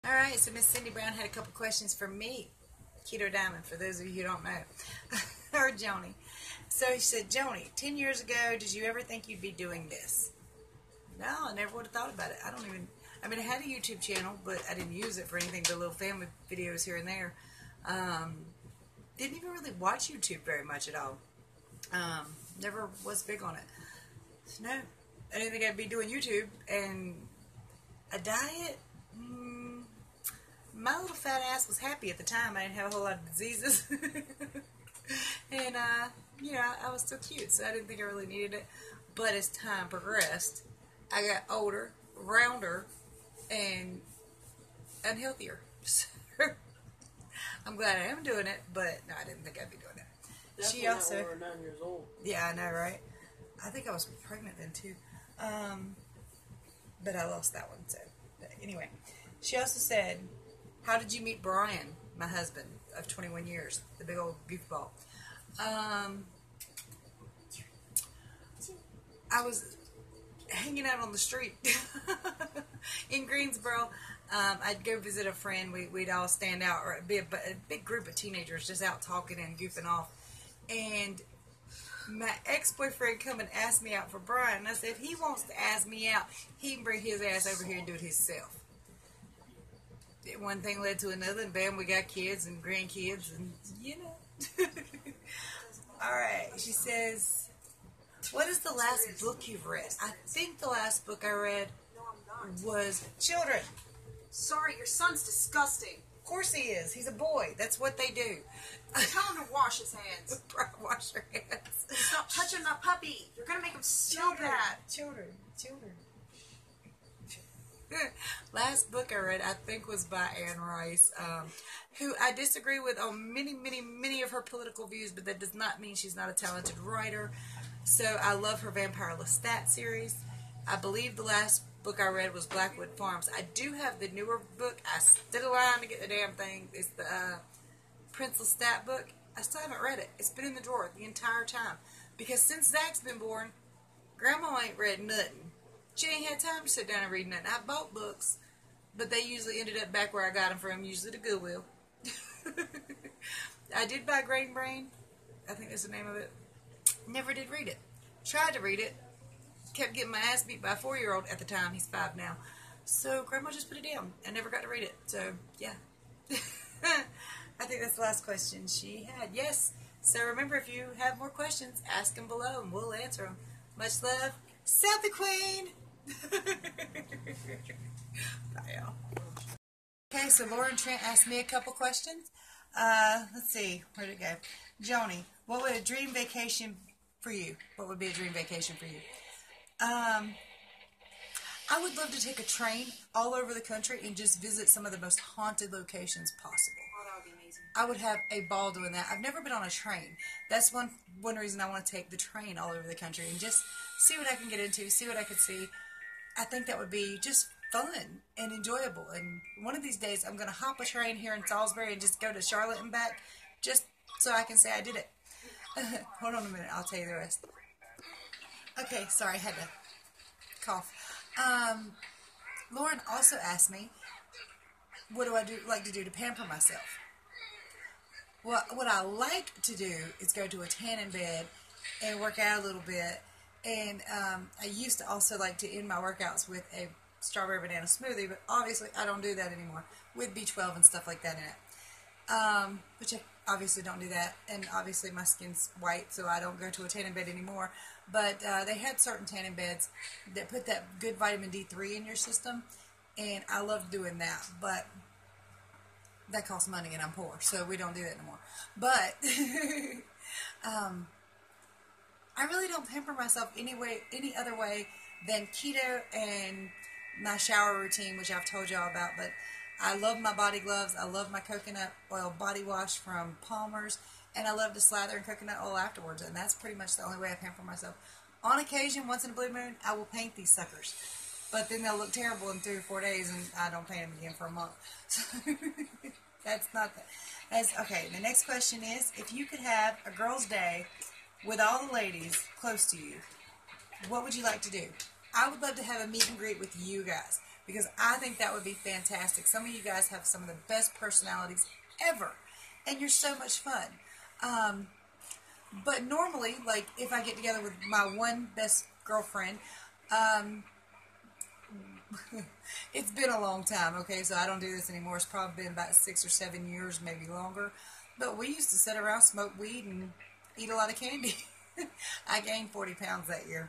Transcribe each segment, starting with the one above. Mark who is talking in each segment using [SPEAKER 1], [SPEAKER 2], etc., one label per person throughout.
[SPEAKER 1] All right, so Miss Cindy Brown had a couple questions for me, Keto Diamond, for those of you who don't know, or Joni. So she said, Joni, 10 years ago, did you ever think you'd be doing this? No, I never would have thought about it. I mean, I had a YouTube channel, but I didn't use it for anything but little family videos here and there. Didn't even really watch YouTube very much at all. Never was big on it. So no, I didn't think I'd be doing YouTube. And a diet, my little fat ass was happy at the time. I didn't have a whole lot of diseases. And, I was still cute, so I didn't think I really needed it. But as time progressed, I got older, rounder, and unhealthier. I'm glad I am doing it, but no, I didn't think I'd be doing it.
[SPEAKER 2] Definitely she also, not when we were 9 years old.
[SPEAKER 1] Yeah, I know, right? I think I was pregnant then too, but I lost that one. So anyway, she also said, "How did you meet Brian, my husband of 21 years, the big old goofball?" I was hanging out on the street in Greensboro. I'd go visit a friend. We'd all stand out, or a big group of teenagers just out talking and goofing off. And my ex-boyfriend come and asked me out for Brian. And I said, if he wants to ask me out, he can bring his ass over here and do it himself. One thing led to another, and bam, we got kids and grandkids, and All right, she says, what is the last book you've read? I think the last book I read was Children.
[SPEAKER 3] Sorry, your son's disgusting.
[SPEAKER 1] Of course he is. He's a boy. That's what they do.
[SPEAKER 3] Tell him to wash his hands.
[SPEAKER 1] Wash your hands.
[SPEAKER 3] Stop touching my puppy. You're going to make him so bad.
[SPEAKER 1] Children. Last book I read, I think, was by Anne Rice, who I disagree with on many of her political views, but that does not mean she's not a talented writer. So I love her Vampire Lestat series. I believe the last book I read was Blackwood Farms. I do have the newer book. I stood in line to get the damn thing. It's the Prince Lestat book. I still haven't read it. It's been in the drawer the entire time. Because since Zach's been born, Grandma ain't read nothing. She ain't had time to sit down and read nothing. I bought books, but they usually ended up back where I got them from, usually the Goodwill. I did buy Grain Brain. I think that's the name of it. Never did read it. Tried to read it. Kept getting my ass beat by a 4-year-old at the time. He's 5 now. So Grandma just put it down. I never got to read it. So, yeah. I think that's the last question she had. Yes. So remember, if you have more questions, ask them below and we'll answer them. Much love. Selfie Queen! Bye, y'all. Okay, so Laura and Trent asked me a couple questions. Let's see. Where'd it go? Joni, what would a dream vacation for you? What would be a dream vacation for you? I would love to take a train all over the country and just visit some of the most haunted locations possible.
[SPEAKER 3] Oh, that would be amazing.
[SPEAKER 1] I would have a ball doing that. I've never been on a train. That's one reason I want to take the train all over the country and just see what I can get into, see what I could see. I think that would be just fun and enjoyable. And one of these days, I'm going to hop a train here in Salisbury and just go to Charlotte and back, just so I can say I did it. Hold on a minute. I'll tell you the rest. Okay, sorry, I had to cough. Lauren also asked me, what do I like to do to pamper myself? Well, what I like to do is go to a tanning bed and work out a little bit. And I used to also like to end my workouts with a strawberry banana smoothie, but obviously I don't do that anymore with B12 and stuff like that in it. Which I obviously don't do that, and obviously my skin's white, so I don't go to a tanning bed anymore. But they had certain tanning beds that put that good vitamin D3 in your system, and I love doing that, but that costs money and I'm poor, so we don't do that anymore. But I really don't pamper myself any other way than keto and my shower routine, which I've told y'all about. But I love my body gloves. I love my coconut oil body wash from Palmer's, and I love to slather in coconut oil afterwards. And that's pretty much the only way I pamper myself. On occasion, once in a blue moon, I will paint these suckers, but then they'll look terrible in 3 or 4 days, and I don't paint them again for a month. So that's not that. Okay. The next question is, if you could have a girls' day with all the ladies close to you, what would you like to do? I would love to have a meet and greet with you guys. because I think that would be fantastic. Some of you guys have some of the best personalities ever, and you're so much fun. But normally, like, if I get together with my one best girlfriend, it's been a long time, okay, so I don't do this anymore. It's probably been about 6 or 7 years, maybe longer. But we used to sit around, smoke weed, and eat a lot of candy. I gained 40 pounds that year.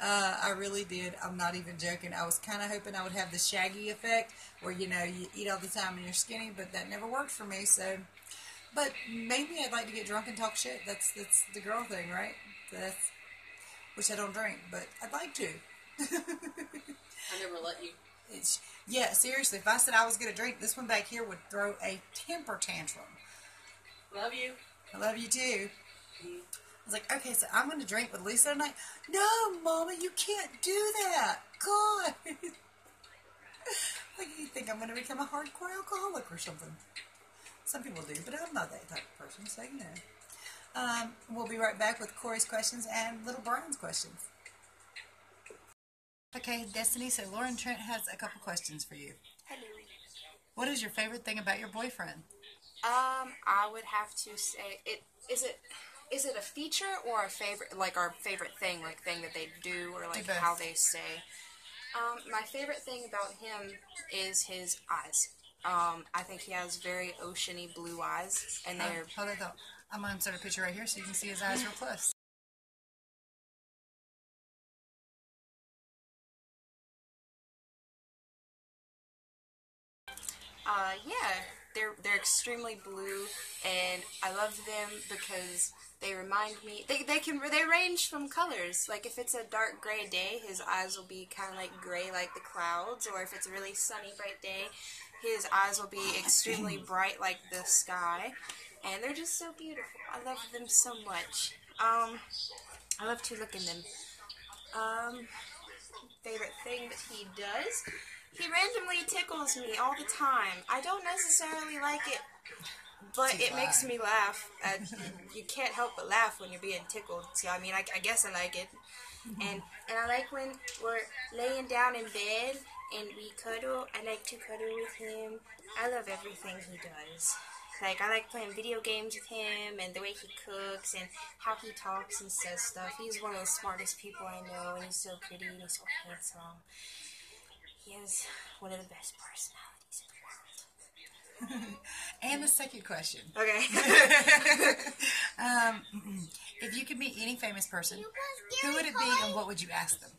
[SPEAKER 1] I really did. I'm not even joking. I was kind of hoping I would have the Shaggy effect, where, you know, you eat all the time and you're skinny, but that never worked for me, so... But maybe I'd like to get drunk and talk shit. That's the girl thing, right? Which I don't drink, but I'd like to.
[SPEAKER 2] I never let you.
[SPEAKER 1] Yeah, seriously, if I said I was going to drink, this one back here would throw a temper tantrum.
[SPEAKER 2] Love you.
[SPEAKER 1] I love you too. I was like, okay, so I'm going to drink with Lisa tonight. No, Mama, you can't do that. God. Like, you think I'm going to become a hardcore alcoholic or something. Some people do, but I'm not that type of person, so you know. We'll be right back with Corey's questions and little Brian's questions. Okay, Destiny, so Lauren Trent has a couple questions for you.
[SPEAKER 4] Hello.
[SPEAKER 1] What is your favorite thing about your boyfriend?
[SPEAKER 4] I would have to say, is it a feature or a favorite, like our favorite thing, like thing that they do, or like how they say? My favorite thing about him is his eyes. I think he has very oceany blue eyes, and they're...
[SPEAKER 1] Hold on, though. I'm going to insert a picture right here so you can see his eyes real close.
[SPEAKER 4] Yeah, they're extremely blue, and I love them because they remind me, they range from colors. Like, if it's a dark gray day, his eyes will be kind of like gray like the clouds, or if it's a really sunny, bright day, his eyes will be extremely bright like the sky, and they're just so beautiful. I love them so much. I love to look in them. Favorite thing that he does? He randomly tickles me all the time. I don't necessarily like it, but it makes me laugh. You can't help but laugh when you're being tickled. So, I mean, I guess I like it. And I like when we're laying down in bed and we cuddle. I like to cuddle with him. I love everything he does. Like, I like playing video games with him, and the way he cooks, and how he talks and says stuff. He's one of the smartest people I know, and he's so pretty, and he's so handsome. He has one of the best personalities in the world.
[SPEAKER 1] And the second question.
[SPEAKER 4] Okay.
[SPEAKER 1] If you could meet any famous person, who would it be, and what would you ask them?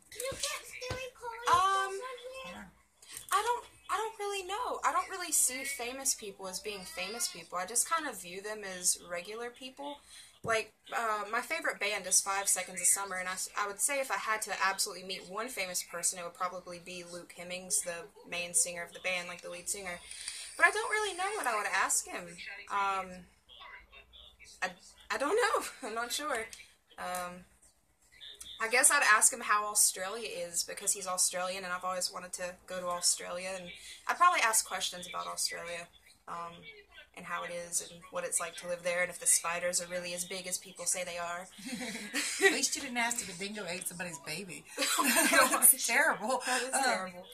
[SPEAKER 4] I don't really know. I don't really see famous people as being famous people. I just kind of view them as regular people. Like, my favorite band is 5 Seconds of Summer, and I would say if I had to absolutely meet one famous person, it would probably be Luke Hemmings, the main singer of the band, like the lead singer. But I don't really know what I would ask him. I don't know. I'm not sure. I guess I'd ask him how Australia is, because he's Australian, and I've always wanted to go to Australia, and I'd probably ask questions about Australia. And how it is, and what it's like to live there, and if the spiders are really as big as people say they are.
[SPEAKER 1] At least you didn't ask if a dingo ate somebody's baby. That's terrible.
[SPEAKER 4] That is terrible.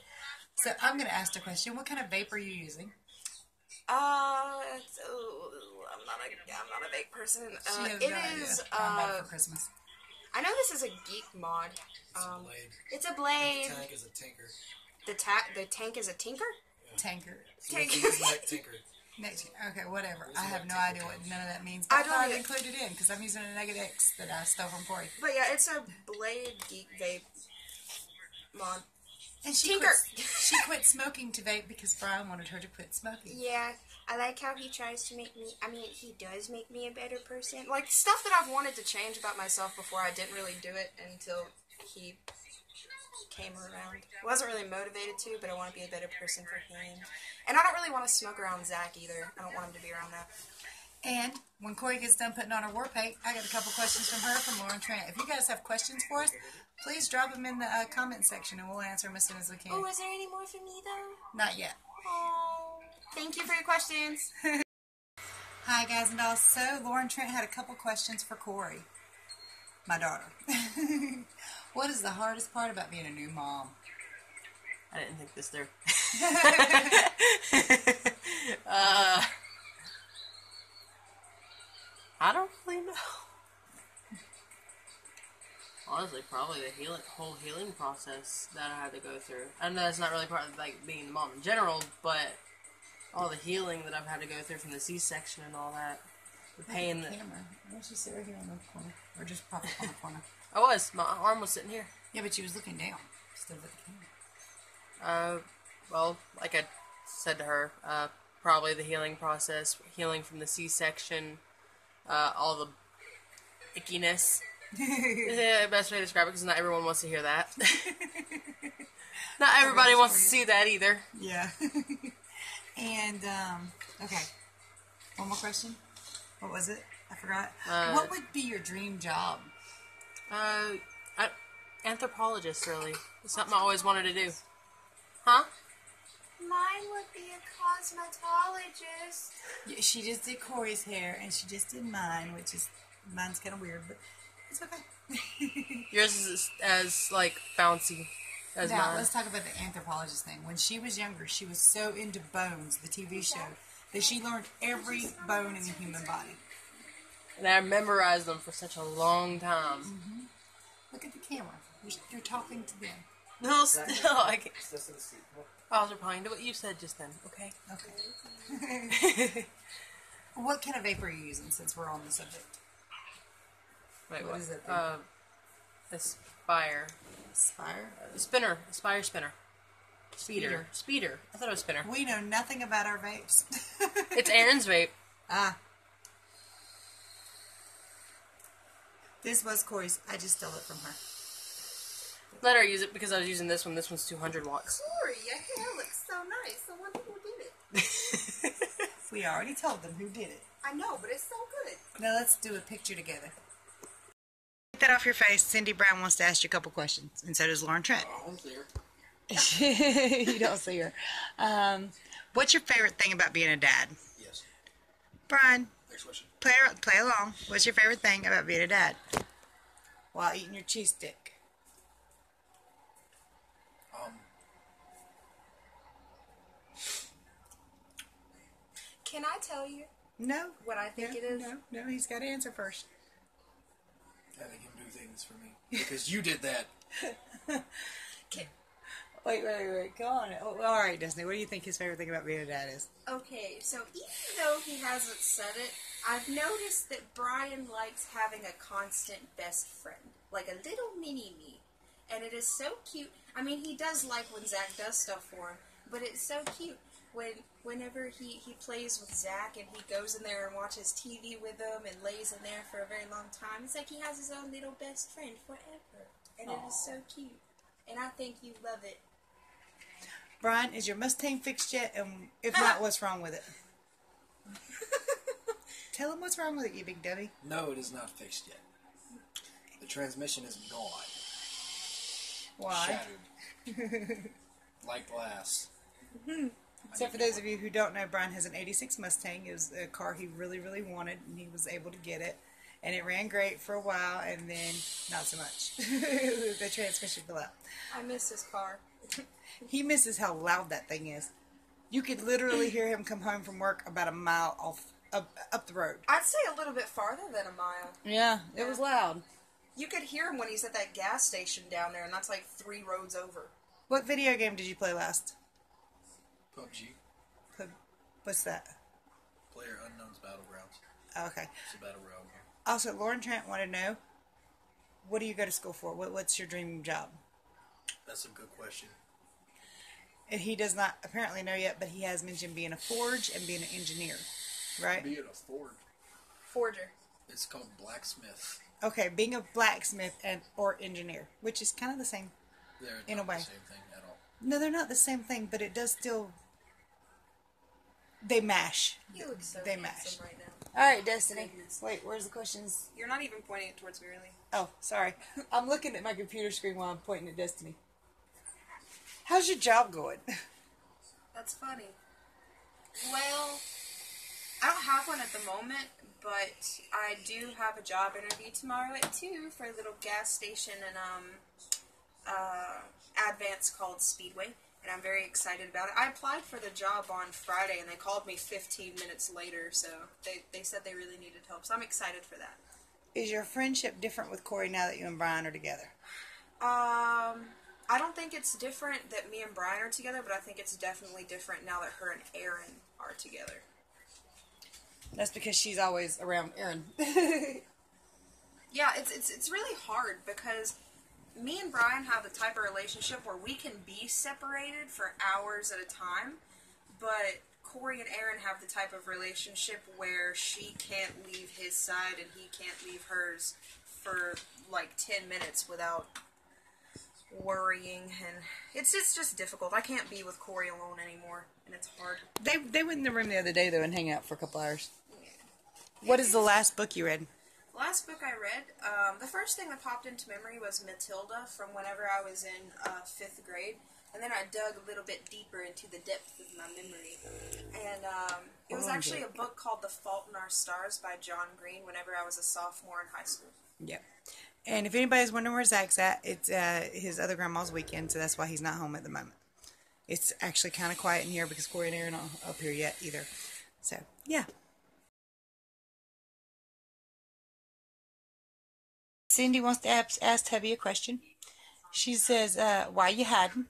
[SPEAKER 1] So I'm going to ask the question, what kind of vape are you using?
[SPEAKER 4] I'm not a vape person. It is,
[SPEAKER 1] for Christmas.
[SPEAKER 4] I know this is a geek mod. It's a blade.
[SPEAKER 5] The tank is a tinker.
[SPEAKER 4] The tank is a tinker?
[SPEAKER 5] Yeah.
[SPEAKER 1] Tanker.
[SPEAKER 5] Tinker.
[SPEAKER 1] Okay, whatever. I have no idea what none of that means. But I thought I'd include it in because I'm using a Negative X that I stole from Corey.
[SPEAKER 4] But yeah, it's a Blade Geek Vape mod.
[SPEAKER 1] And she quit smoking to vape because Brian wanted her to quit smoking.
[SPEAKER 4] Yeah, I like how he tries to make me, he does make me a better person. Like, stuff that I've wanted to change about myself before, I didn't really do it until he came around. Wasn't really motivated to, but I want to be a better person for him. And I don't really want to smoke around Zach either. I don't want him to be around that.
[SPEAKER 1] And when Corey gets done putting on her war paint, I got a couple questions from her from Lauren Trent. If you guys have questions for us, please drop them in the comment section and we'll answer them as soon as we can.
[SPEAKER 4] Oh, is there any more for me though?
[SPEAKER 1] Not yet.
[SPEAKER 4] Oh, thank you for your questions.
[SPEAKER 1] Hi guys and dolls. So Lauren Trent had a couple questions for Corey, my daughter. What is the hardest part about being a new mom?
[SPEAKER 2] I didn't think this through. I don't really know. Honestly, probably the whole healing process that I had to go through. I know that's not really part of like being a mom in general, but all the healing that I've had to go through from the C-section and all that, the pain.
[SPEAKER 1] The camera. Why don't you sit right here on the corner, or just pop up on the corner?
[SPEAKER 2] My arm was sitting here.
[SPEAKER 1] Yeah, but you was looking down instead of at the camera.
[SPEAKER 2] Well, like I said to her, probably the healing process, healing from the C-section, all the ickiness. Yeah, best way to describe it, because not everyone wants to hear that. Not everybody wants to see that either.
[SPEAKER 1] Yeah. And, okay. One more question. What was it? I forgot. What would be your dream job?
[SPEAKER 2] Anthropologist, really. It's something I always wanted to do. Huh?
[SPEAKER 4] Mine would be a cosmetologist.
[SPEAKER 1] Yeah, she just did Corey's hair, and she just did mine, which is, mine's kind of weird, but it's okay.
[SPEAKER 2] Yours is as, like, bouncy as
[SPEAKER 1] Now,
[SPEAKER 2] mine.
[SPEAKER 1] let's talk about the anthropologist thing. When she was younger, she was so into Bones, the TV show, that she learned every bone in the human body.
[SPEAKER 2] And I memorized them for such a long time.
[SPEAKER 1] Mm-hmm. Look at the camera. You're talking to them.
[SPEAKER 2] No, still, I can't. I was replying to what you said just then, okay?
[SPEAKER 1] Okay. What kind of vape are you using, since we're on the subject?
[SPEAKER 2] Wait,
[SPEAKER 1] What is it?
[SPEAKER 2] Aspire.
[SPEAKER 1] Aspire?
[SPEAKER 2] Spinner. Aspire spinner. Speeder. I thought it was spinner.
[SPEAKER 1] We know nothing about our vapes.
[SPEAKER 2] It's Aaron's vape.
[SPEAKER 1] Ah. This was Corey's. I just stole it from her.
[SPEAKER 2] Let her use it because I was using this one. This one's 200 watts.
[SPEAKER 3] Corey, your hair looks so nice. I wonder who did it.
[SPEAKER 1] We already told them who did it.
[SPEAKER 3] I know, but it's so good.
[SPEAKER 1] Now let's do a picture together. Get that off your face. Cindy Brown wants to ask you a couple questions, and so does Lauren Trent.
[SPEAKER 5] I don't see her.
[SPEAKER 1] You don't see her. What's your favorite thing about being a dad?
[SPEAKER 5] Yes.
[SPEAKER 1] Brian,
[SPEAKER 5] Next question.
[SPEAKER 1] play along. What's your favorite thing about being a dad? While eating your cheese stick.
[SPEAKER 4] Can I tell you
[SPEAKER 1] No.
[SPEAKER 4] what I think it is?
[SPEAKER 1] No, he's got to answer first.
[SPEAKER 5] Having him do things for me. Because you did that.
[SPEAKER 1] Wait. Go on. Oh, all right, Destiny. What do you think his favorite thing about being a dad is?
[SPEAKER 4] Okay, so even though he hasn't said it, I've noticed that Brian likes having a constant best friend. Like a little mini-me. And it is so cute. I mean, he does like when Zach does stuff for him, but it's so cute whenever he plays with Zach and he goes in there and watches TV with him and lays in there for a very long time. It's like he has his own little best friend forever. And it is so cute. And I think you love it.
[SPEAKER 1] Brian, is your Mustang fixed yet? And if not, what's wrong with it? Tell him what's wrong with it, you big dummy.
[SPEAKER 5] No, it is not fixed yet. The transmission is gone.
[SPEAKER 1] Why?
[SPEAKER 5] Shattered. Like glass.
[SPEAKER 1] Except for those of you who don't know, Brian has an 86 Mustang. It was a car he really, really wanted, and he was able to get it. And it ran great for a while, and then not so much. The transmission fell out.
[SPEAKER 4] I miss his car.
[SPEAKER 1] He misses how loud that thing is. You could literally hear him come home from work about a mile up the road.
[SPEAKER 4] I'd say a little bit farther than a mile.
[SPEAKER 1] Yeah, it was loud.
[SPEAKER 4] You could hear him when he's at that gas station down there, and that's like 3 roads over.
[SPEAKER 1] What video game did you play last?
[SPEAKER 5] PUBG.
[SPEAKER 1] What's that?
[SPEAKER 5] Player Unknown's Battlegrounds.
[SPEAKER 1] Oh, okay.
[SPEAKER 5] It's a battle royale game.
[SPEAKER 1] Also, Lauren Trent wanted to know, what do you go to school for? What's your dream job?
[SPEAKER 5] That's a good question.
[SPEAKER 1] And he does not apparently know yet, but he has mentioned being a forge and being an engineer, right?
[SPEAKER 5] Being a forge.
[SPEAKER 4] Forger.
[SPEAKER 5] It's called blacksmith.
[SPEAKER 1] Okay, being a blacksmith or engineer, which is kind of the same.
[SPEAKER 5] They're
[SPEAKER 1] In
[SPEAKER 5] not
[SPEAKER 1] a way.
[SPEAKER 5] the same thing at all.
[SPEAKER 1] No, they're not the same thing, but it does still. They mash.
[SPEAKER 4] You look so
[SPEAKER 1] They
[SPEAKER 4] handsome
[SPEAKER 1] mash.
[SPEAKER 4] right now.
[SPEAKER 1] All right, Destiny. Wait, where's the questions?
[SPEAKER 4] You're not even pointing it towards me, really.
[SPEAKER 1] Oh, sorry. I'm looking at my computer screen while I'm pointing at Destiny. How's your job going?
[SPEAKER 4] That's funny. Well, I don't have one at the moment, but I do have a job interview tomorrow at 2 for a little gas station in Advance called Speedway. and I'm very excited about it. I applied for the job on Friday, and they called me 15 minutes later, so they said they really needed help, so I'm excited for that.
[SPEAKER 1] Is your friendship different with Corey now that you and Brian are together?
[SPEAKER 4] I don't think it's different that me and Brian are together, but I think it's definitely different now that her and Aaron are together.
[SPEAKER 1] That's because she's always around Aaron.
[SPEAKER 4] Yeah, it's really hard because me and Brian have the type of relationship where we can be separated for hours at a time, but Corey and Aaron have the type of relationship where she can't leave his side and he can't leave hers for like 10 minutes without worrying, and it's just difficult. I can't be with Corey alone anymore, and it's hard.
[SPEAKER 1] They went in the room the other day though and hang out for a couple hours. Yeah. What is the last book you read?
[SPEAKER 4] The last book I read, the first thing that popped into memory was Matilda from whenever I was in 5th grade, and then I dug a little bit deeper into the depth of my memory, and it was actually a book called The Fault in Our Stars by John Green whenever I was a sophomore in high school.
[SPEAKER 1] Yep. And if anybody's wondering where Zach's at, it's his other grandma's weekend, so that's why he's not home at the moment. It's actually kind of quiet in here because Corey and Aaron aren't up here yet either. So, yeah. Cindy wants to ask Tubby a question. She says, why you hiding?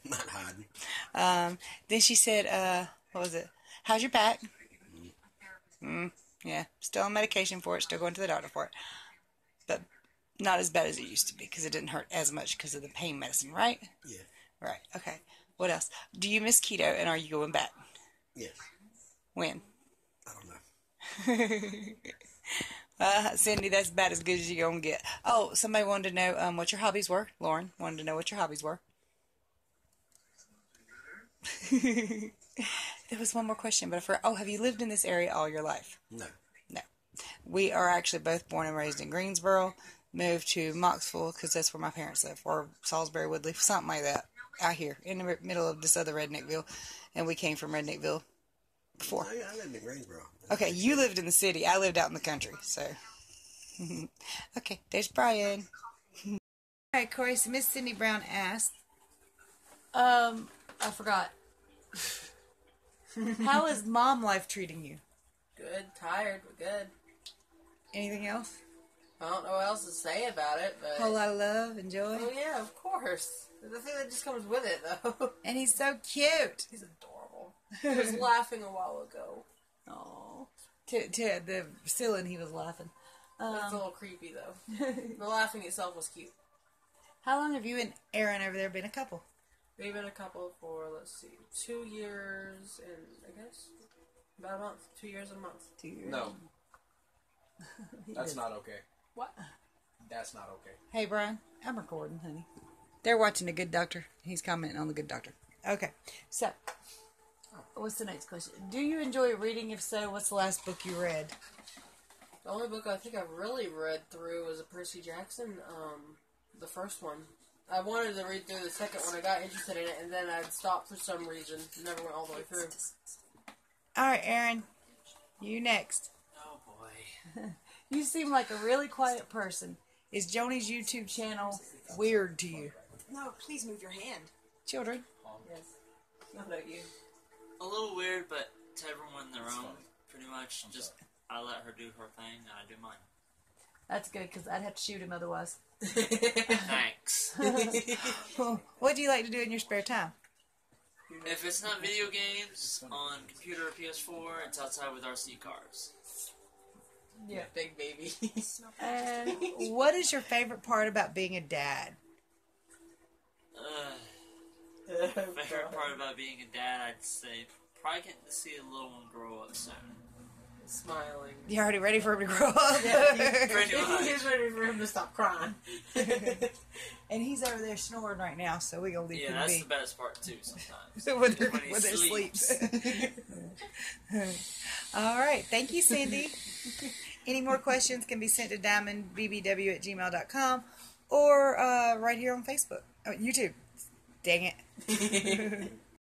[SPEAKER 6] Not hiding.
[SPEAKER 1] Then she said, what was it? How's your back? Yeah, still on medication for it, still going to the doctor for it. But not as bad as it used to be because it didn't hurt as much because of the pain medicine, right?
[SPEAKER 6] Yeah.
[SPEAKER 1] Right, okay. What else? Do you miss keto and are you going back?
[SPEAKER 6] Yes.
[SPEAKER 1] When?
[SPEAKER 6] I don't know.
[SPEAKER 1] Cindy, that's about as good as you're going to get. Oh, somebody wanted to know what your hobbies were. Lauren wanted to know what your hobbies were. There was one more question, but I forgot. Oh, have you lived in this area all your life?
[SPEAKER 6] No.
[SPEAKER 1] No. We are actually both born and raised in Greensboro, moved to Moxville because that's where my parents live, or Salisbury, Woodleaf, something like that, out here in the middle of this other Redneckville, and we came from Redneckville before.
[SPEAKER 6] Oh, yeah, I lived in Greensboro.
[SPEAKER 1] Okay, you lived in the city. I lived out in the country, so. Okay, there's Brian. All right, Corey, so Miss Cindy Brown asked,
[SPEAKER 2] I forgot.
[SPEAKER 1] how is mom life treating you?
[SPEAKER 2] Good, tired, but good.
[SPEAKER 1] Anything else?
[SPEAKER 2] I don't know what else to say about it, but...
[SPEAKER 1] Whole lot of love and joy.
[SPEAKER 2] Oh, yeah, of course. The thing that just comes with it, though.
[SPEAKER 1] And he's so cute.
[SPEAKER 2] He's adorable. He was laughing a while ago.
[SPEAKER 1] Oh, to the ceiling he was laughing.
[SPEAKER 2] That's a little creepy, though. The laughing itself was cute.
[SPEAKER 1] How long have you and Aaron over there been a couple?
[SPEAKER 2] We've been a couple for, let's see, 2 years and, I guess, about a month. 2 years and a month.
[SPEAKER 1] 2 years.
[SPEAKER 5] No. That's not okay.
[SPEAKER 2] What?
[SPEAKER 5] That's not okay.
[SPEAKER 1] Hey, Brian, I'm recording, honey. They're watching The Good Doctor. He's commenting on The Good Doctor. Okay, so, what's the next question? Do you enjoy reading? If so, what's the last book you read?
[SPEAKER 2] The only book I think I've really read through was a Percy Jackson, the first one. I wanted to read through the second one. I got interested in it, and then I stopped for some reason. Never went all the way through.
[SPEAKER 1] All right, Aaron, you next.
[SPEAKER 5] Oh boy.
[SPEAKER 1] You seem like a really quiet person. Is Joni's YouTube channel weird to you?
[SPEAKER 4] No, please move your hand.
[SPEAKER 1] Children?
[SPEAKER 2] Yes. Not about you.
[SPEAKER 7] A little weird, but to everyone their own, pretty much. Just, I let her do her thing, and I do mine.
[SPEAKER 1] That's good, because I'd have to shoot him otherwise.
[SPEAKER 7] Thanks.
[SPEAKER 1] What do you like to do in your spare time?
[SPEAKER 7] If it's not video games, on computer or PS4, it's outside with RC cars.
[SPEAKER 2] Yeah, big baby.
[SPEAKER 1] And what is your favorite part about being a dad?
[SPEAKER 7] Favorite part about being a dad, I'd say, probably getting to see a little one grow up soon.
[SPEAKER 2] Smiling.
[SPEAKER 1] You already ready for him to grow up?
[SPEAKER 7] Pretty much.
[SPEAKER 2] He's ready for him to stop crying.
[SPEAKER 1] And he's over there snoring right now, so we're going to leave
[SPEAKER 7] Yeah,
[SPEAKER 1] him
[SPEAKER 7] that's
[SPEAKER 1] be.
[SPEAKER 7] the best part too. Sometimes
[SPEAKER 1] when
[SPEAKER 7] he
[SPEAKER 1] they're asleep.
[SPEAKER 7] sleeps.
[SPEAKER 1] All right. Thank you, Cindy. Any more questions can be sent to diamondbbw@gmail.com or right here on Facebook. Oh, YouTube. Dang it.